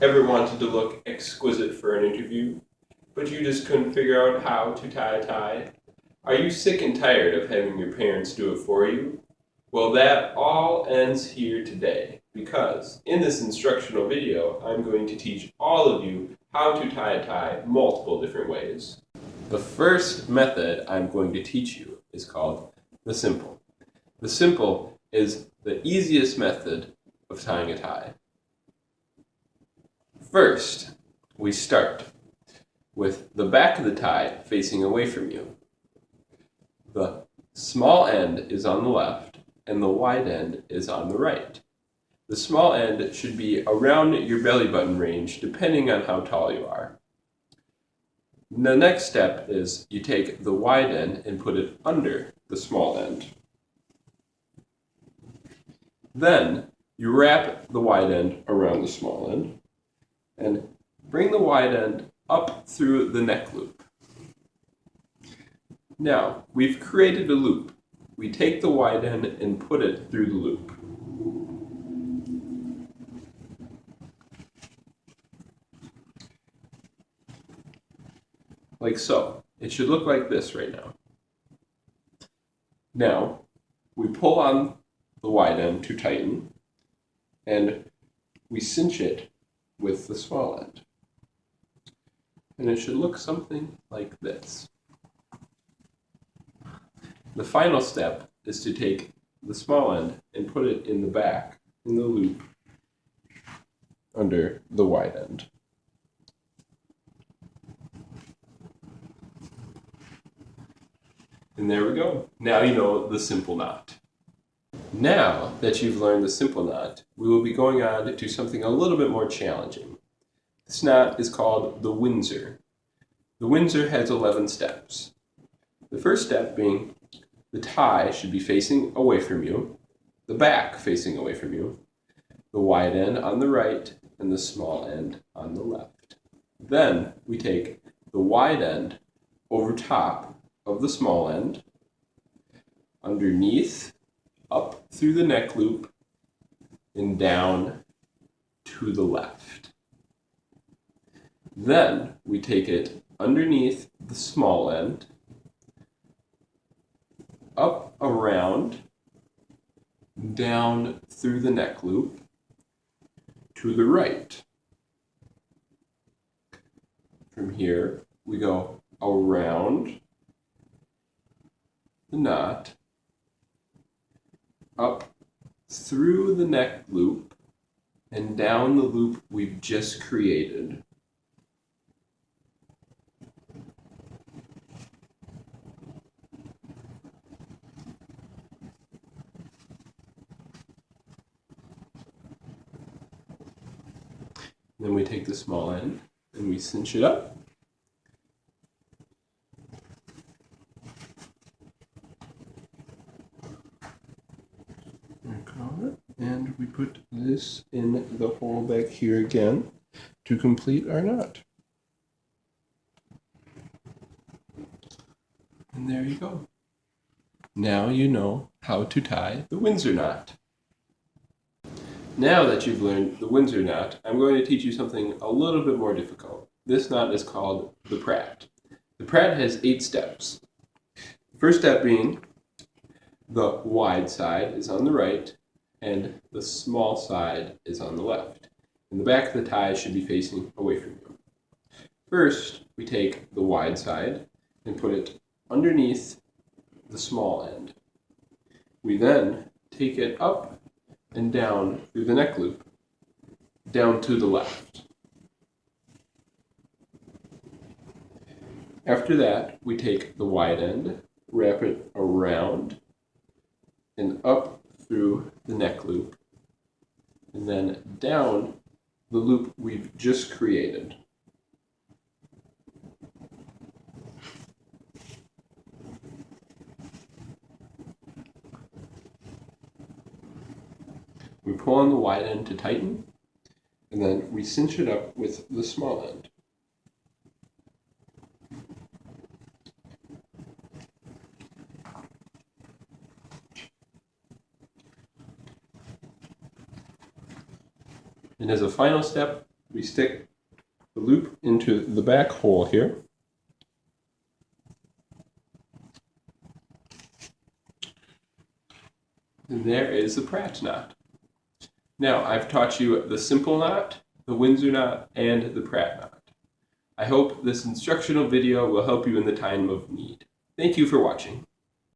Ever wanted to look exquisite for an interview, but you just couldn't figure out how to tie a tie? Are you sick and tired of having your parents do it for you? Well, that all ends here today, because in this instructional video, I'm going to teach all of you how to tie a tie multiple different ways. The first method I'm going to teach you is called the simple. The simple is the easiest method of tying a tie. First, we start with the back of the tie facing away from you. The small end is on the left and the wide end is on the right. The small end should be around your belly button range depending on how tall you are. The next step is you take the wide end and put it under the small end. Then you wrap the wide end around the small end and bring the wide end up through the neck loop. Now, we've created a loop. We take the wide end and put it through the loop. Like so. It should look like this right now. Now, we pull on the wide end to tighten, and we cinch it with the small end. And it should look something like this. The final step is to take the small end and put it in the back, in the loop, under the wide end. And there we go. Now you know the simple knot. Now that you've learned the simple knot, we will be going on to something a little bit more challenging. This knot is called the Windsor. The Windsor has 11 steps. The first step being the tie should be facing away from you, the back facing away from you, the wide end on the right, and the small end on the left. Then we take the wide end over top of the small end, underneath, up through the neck loop, and down to the left. Then we take it underneath the small end, up around, down through the neck loop, to the right. From here, we go around the knot, up through the neck loop, and down the loop we've just created. Then we take the small end and we cinch it up. And we put this in the hole back here again to complete our knot. And there you go. Now you know how to tie the Windsor knot. Now that you've learned the Windsor knot, I'm going to teach you something a little bit more difficult. This knot is called the Pratt. The Pratt has 8 steps. The first step being the wide side is on the right and the small side is on the left. And the back of the tie should be facing away from you. First, we take the wide side and put it underneath the small end. We then take it up and down through the neck loop, down to the left. After that, we take the wide end, wrap it around and up through the neck loop, and then down the loop we've just created. We pull on the wide end to tighten, and then we cinch it up with the small end. And as a final step, we stick the loop into the back hole here. And there is the Pratt knot. Now, I've taught you the simple knot, the Windsor knot, and the Pratt knot. I hope this instructional video will help you in the time of need. Thank you for watching.